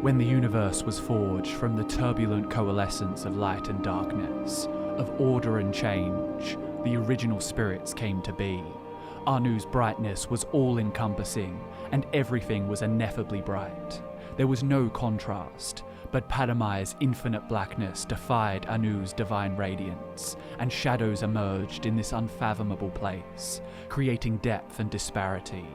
When the universe was forged from the turbulent coalescence of light and darkness, of order and change, the original spirits came to be. Anu's brightness was all-encompassing, and everything was ineffably bright. There was no contrast, but Padamai's infinite blackness defied Anu's divine radiance, and shadows emerged in this unfathomable place, creating depth and disparity.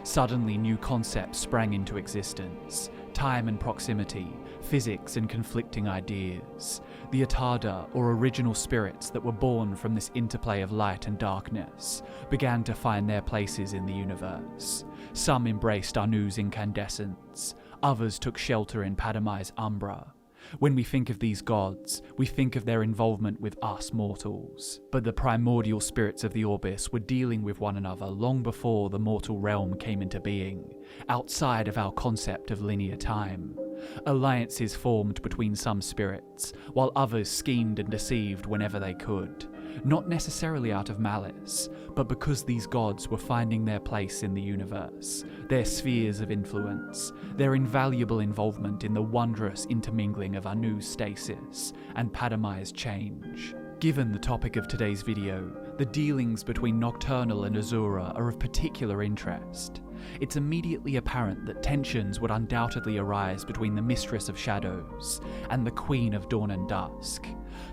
Suddenly new concepts sprang into existence: time and proximity, physics and conflicting ideas. The Atada, or original spirits that were born from this interplay of light and darkness, began to find their places in the universe. Some embraced Anu's incandescence, others took shelter in Padamai's umbra. When we think of these gods, we think of their involvement with us mortals. But the primordial spirits of the Orbis were dealing with one another long before the mortal realm came into being, outside of our concept of linear time. Alliances formed between some spirits, while others schemed and deceived whenever they could. Not necessarily out of malice, but because these gods were finding their place in the universe, their spheres of influence, their invaluable involvement in the wondrous intermingling of Anu's stasis and Padamai's change. Given the topic of today's video, the dealings between Nocturnal and Azura are of particular interest. It's immediately apparent that tensions would undoubtedly arise between the Mistress of Shadows and the Queen of Dawn and Dusk.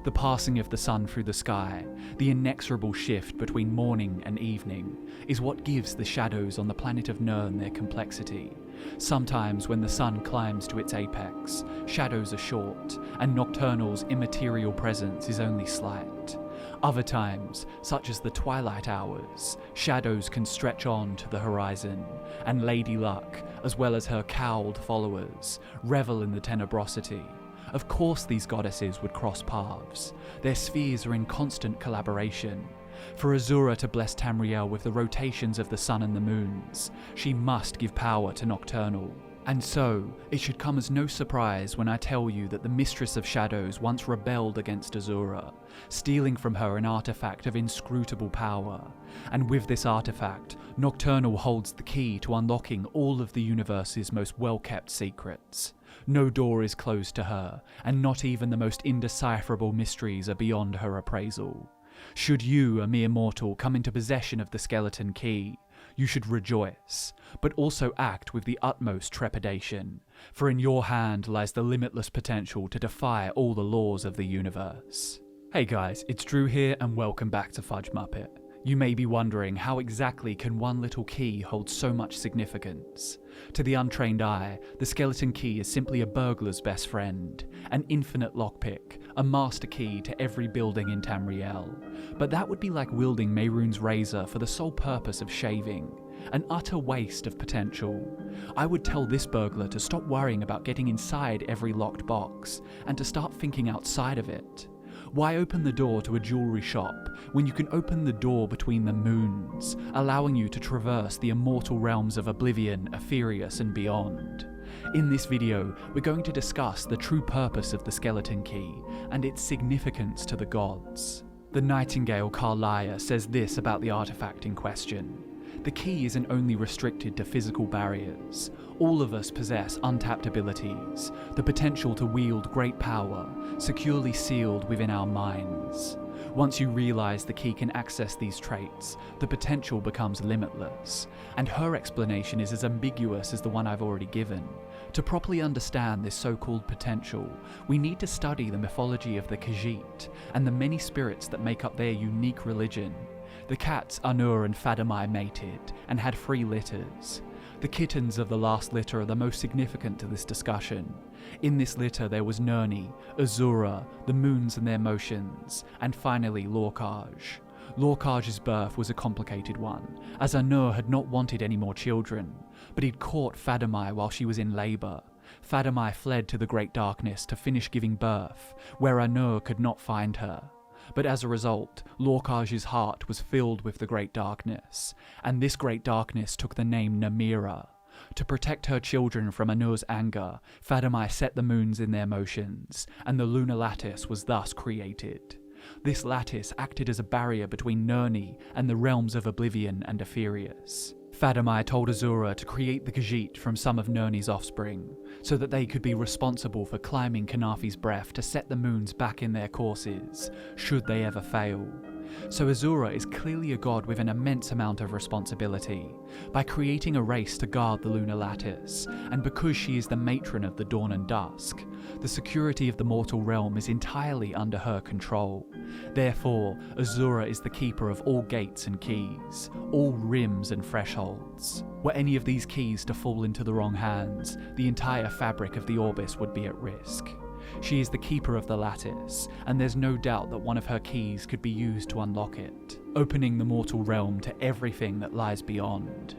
The passing of the sun through the sky, the inexorable shift between morning and evening, is what gives the shadows on the planet of Nirn their complexity. Sometimes when the sun climbs to its apex, shadows are short, and Nocturnal's immaterial presence is only slight. Other times, such as the twilight hours, shadows can stretch on to the horizon, and Lady Luck, as well as her cowled followers, revel in the tenebrosity. Of course these goddesses would cross paths. Their spheres are in constant collaboration. For Azura to bless Tamriel with the rotations of the sun and the moons, she must give power to Nocturnal. And so, it should come as no surprise when I tell you that the Mistress of Shadows once rebelled against Azura, stealing from her an artifact of inscrutable power. And with this artifact, Nocturnal holds the key to unlocking all of the universe's most well-kept secrets. No door is closed to her, and not even the most indecipherable mysteries are beyond her appraisal. Should you, a mere mortal, come into possession of the skeleton key, you should rejoice, but also act with the utmost trepidation, for in your hand lies the limitless potential to defy all the laws of the universe. Hey guys, it's Drew here and welcome back to FudgeMuppet. You may be wondering, how exactly can one little key hold so much significance? To the untrained eye, the skeleton key is simply a burglar's best friend, an infinite lockpick, a master key to every building in Tamriel. But that would be like wielding Mehrunes razor for the sole purpose of shaving, an utter waste of potential. I would tell this burglar to stop worrying about getting inside every locked box, and to start thinking outside of it. Why open the door to a jewelry shop when you can open the door between the moons, allowing you to traverse the immortal realms of Oblivion, Aetherius and beyond? In this video, we're going to discuss the true purpose of the skeleton key and its significance to the gods. The Nightingale Carlia says this about the artifact in question: the key isn't only restricted to physical barriers. All of us possess untapped abilities, the potential to wield great power, securely sealed within our minds. Once you realize the key can access these traits, the potential becomes limitless, and her explanation is as ambiguous as the one I've already given. To properly understand this so-called potential, we need to study the mythology of the Khajiit and the many spirits that make up their unique religion. The cats Anur and Fadamai mated, and had 3 litters. The kittens of the last litter are the most significant to this discussion. In this litter there was Nirni, Azura, the moons and their motions, and finally Lorkhaj. Lorkhaj's birth was a complicated one, as Anur had not wanted any more children, but he'd caught Fadamai while she was in labour. Fadamai fled to the Great Darkness to finish giving birth, where Anur could not find her. But as a result, Lorkhaj's heart was filled with the Great Darkness, and this Great Darkness took the name Namira. To protect her children from Anur's anger, Fadamai set the moons in their motions, and the lunar lattice was thus created. This lattice acted as a barrier between Nirni and the realms of Oblivion and Aetherius. Fadamai told Azura to create the Khajiit from some of Nirni's offspring, so that they could be responsible for climbing Kanafi's breath to set the moons back in their courses, should they ever fail. So Azura is clearly a god with an immense amount of responsibility, by creating a race to guard the lunar lattice, and because she is the matron of the dawn and dusk, the security of the mortal realm is entirely under her control. Therefore, Azura is the keeper of all gates and keys, all rims and thresholds. Were any of these keys to fall into the wrong hands, the entire fabric of the Orbis would be at risk. She is the keeper of the lattice, and there's no doubt that one of her keys could be used to unlock it, opening the mortal realm to everything that lies beyond.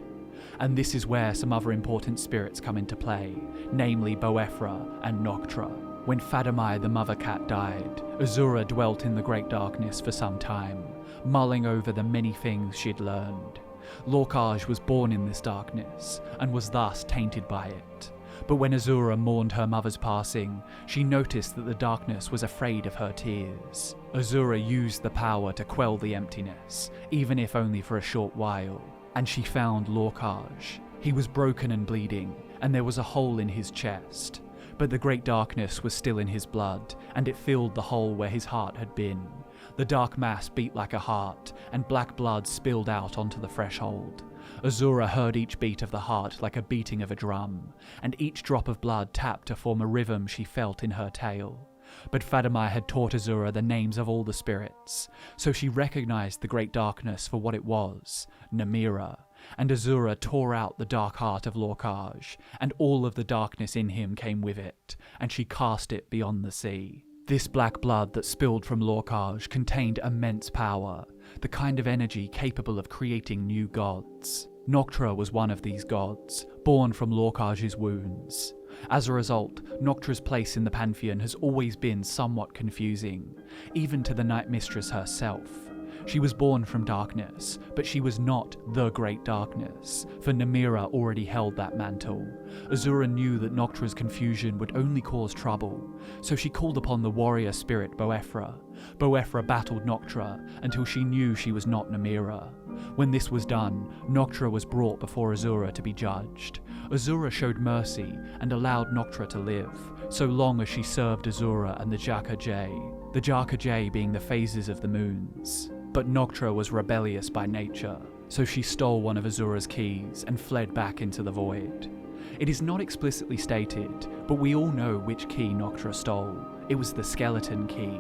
And this is where some other important spirits come into play, namely Boethra and Noctra. When Fadamai the mother cat died, Azura dwelt in the Great Darkness for some time, mulling over the many things she'd learned. Lorkhaj was born in this darkness, and was thus tainted by it. But when Azura mourned her mother's passing, she noticed that the darkness was afraid of her tears. Azura used the power to quell the emptiness, even if only for a short while, and she found Lorkhaj. He was broken and bleeding, and there was a hole in his chest. But the great darkness was still in his blood, and it filled the hole where his heart had been. The dark mass beat like a heart, and black blood spilled out onto the threshold. Azura heard each beat of the heart like a beating of a drum, and each drop of blood tapped to form a rhythm she felt in her tail. But Fadamai had taught Azura the names of all the spirits, so she recognized the great darkness for what it was, Namira, and Azura tore out the dark heart of Lorkhaj, and all of the darkness in him came with it, and she cast it beyond the sea. This black blood that spilled from Lorkhaj contained immense power, the kind of energy capable of creating new gods. Noctra was one of these gods, born from Lorkhaj's wounds. As a result, Noctra's place in the pantheon has always been somewhat confusing, even to the Night Mistress herself. She was born from darkness, but she was not the Great Darkness, for Namira already held that mantle. Azura knew that Noctra's confusion would only cause trouble, so she called upon the warrior spirit Boethra. Boethra battled Noctra until she knew she was not Namira. When this was done, Noctra was brought before Azura to be judged. Azura showed mercy and allowed Noctra to live, so long as she served Azura and the Jaka being the phases of the moons. But Noctra was rebellious by nature, so she stole one of Azura's keys and fled back into the void. It is not explicitly stated, but we all know which key Noctra stole. It was the skeleton key.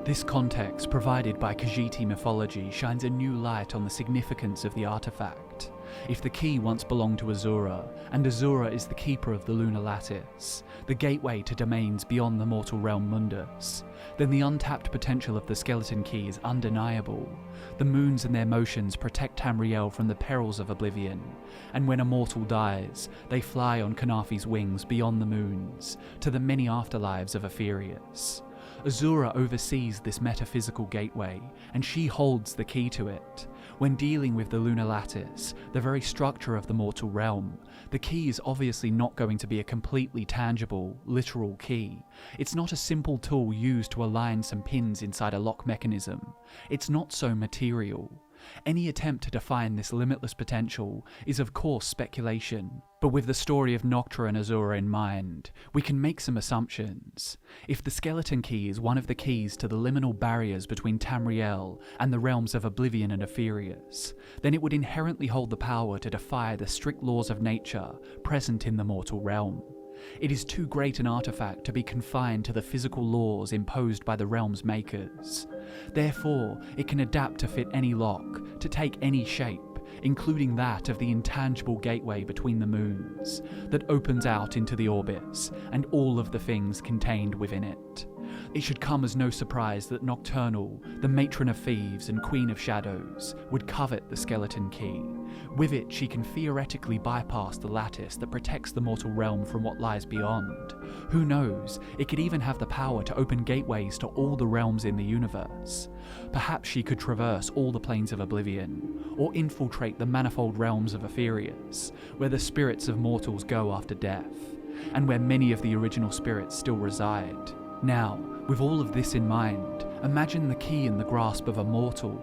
This context provided by Khajiit mythology shines a new light on the significance of the artifact. If the key once belonged to Azura, and Azura is the keeper of the lunar lattice, the gateway to domains beyond the mortal realm Mundus, then the untapped potential of the skeleton key is undeniable. The moons and their motions protect Tamriel from the perils of Oblivion, and when a mortal dies, they fly on Kanafi's wings beyond the moons, to the many afterlives of Aetherius. Azura oversees this metaphysical gateway, and she holds the key to it. When dealing with the lunar lattice, the very structure of the mortal realm, the key is obviously not going to be a completely tangible, literal key. It's not a simple tool used to align some pins inside a lock mechanism. It's not so material. Any attempt to define this limitless potential is of course speculation, but with the story of Noctra and Azura in mind, we can make some assumptions. If the skeleton key is one of the keys to the liminal barriers between Tamriel and the realms of Oblivion and Aetherius, then it would inherently hold the power to defy the strict laws of nature present in the mortal realm. It is too great an artifact to be confined to the physical laws imposed by the realm's makers. Therefore, it can adapt to fit any lock, to take any shape, including that of the intangible gateway between the moons, that opens out into the Orbis, and all of the things contained within it. It should come as no surprise that Nocturnal, the matron of thieves and queen of shadows, would covet the skeleton key. With it, she can theoretically bypass the lattice that protects the mortal realm from what lies beyond. Who knows, it could even have the power to open gateways to all the realms in the universe. Perhaps she could traverse all the planes of Oblivion, or infiltrate the manifold realms of Aetherius, where the spirits of mortals go after death, and where many of the original spirits still reside. Now, with all of this in mind, imagine the key in the grasp of a mortal.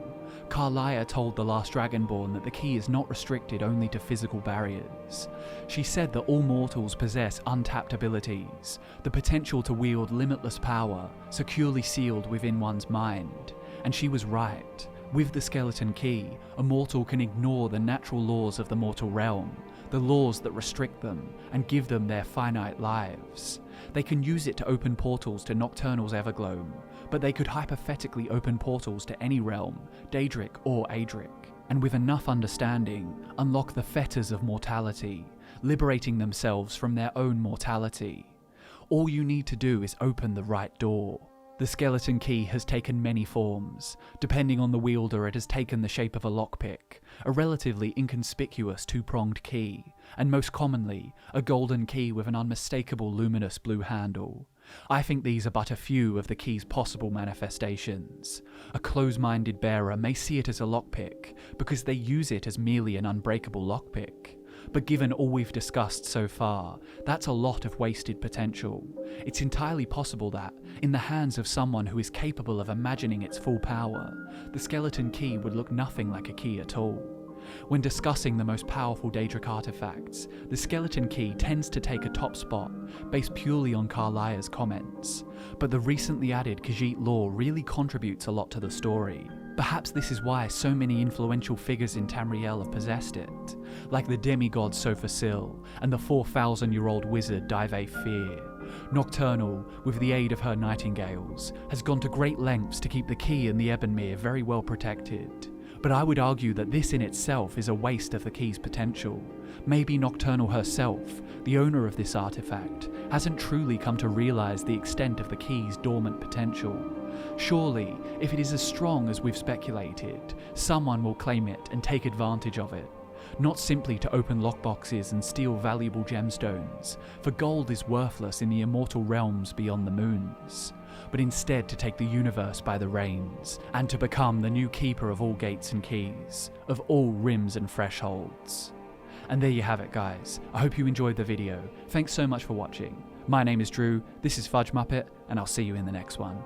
Carlia told the last Dragonborn that the key is not restricted only to physical barriers. She said that all mortals possess untapped abilities, the potential to wield limitless power, securely sealed within one's mind. And she was right. With the skeleton key, a mortal can ignore the natural laws of the mortal realm, the laws that restrict them and give them their finite lives. They can use it to open portals to Nocturnal's Evergloam, but they could hypothetically open portals to any realm, Daedric or Adric, and with enough understanding, unlock the fetters of mortality, liberating themselves from their own mortality. All you need to do is open the right door. The skeleton key has taken many forms. Depending on the wielder, it has taken the shape of a lockpick, a relatively inconspicuous two-pronged key, and most commonly, a golden key with an unmistakable luminous blue handle. I think these are but a few of the key's possible manifestations. A close-minded bearer may see it as a lockpick because they use it as merely an unbreakable lockpick. But given all we've discussed so far, that's a lot of wasted potential. It's entirely possible that, in the hands of someone who is capable of imagining its full power, the skeleton key would look nothing like a key at all. When discussing the most powerful Daedric artifacts, the skeleton key tends to take a top spot, based purely on Carlia's comments. But the recently added Khajiit lore really contributes a lot to the story. Perhaps this is why so many influential figures in Tamriel have possessed it, like the demigod Sophasil and the 4,000-year-old wizard Dive Fear. Nocturnal, with the aid of her nightingales, has gone to great lengths to keep the key and the Ebonmere very well protected. But I would argue that this in itself is a waste of the key's potential. Maybe Nocturnal herself, the owner of this artifact, hasn't truly come to realise the extent of the key's dormant potential. Surely, if it is as strong as we've speculated, someone will claim it and take advantage of it. Not simply to open lockboxes and steal valuable gemstones, for gold is worthless in the immortal realms beyond the moons, but instead to take the universe by the reins, and to become the new keeper of all gates and keys, of all rims and thresholds. And there you have it, guys. I hope you enjoyed the video. Thanks so much for watching. My name is Drew, this is FudgeMuppet, and I'll see you in the next one.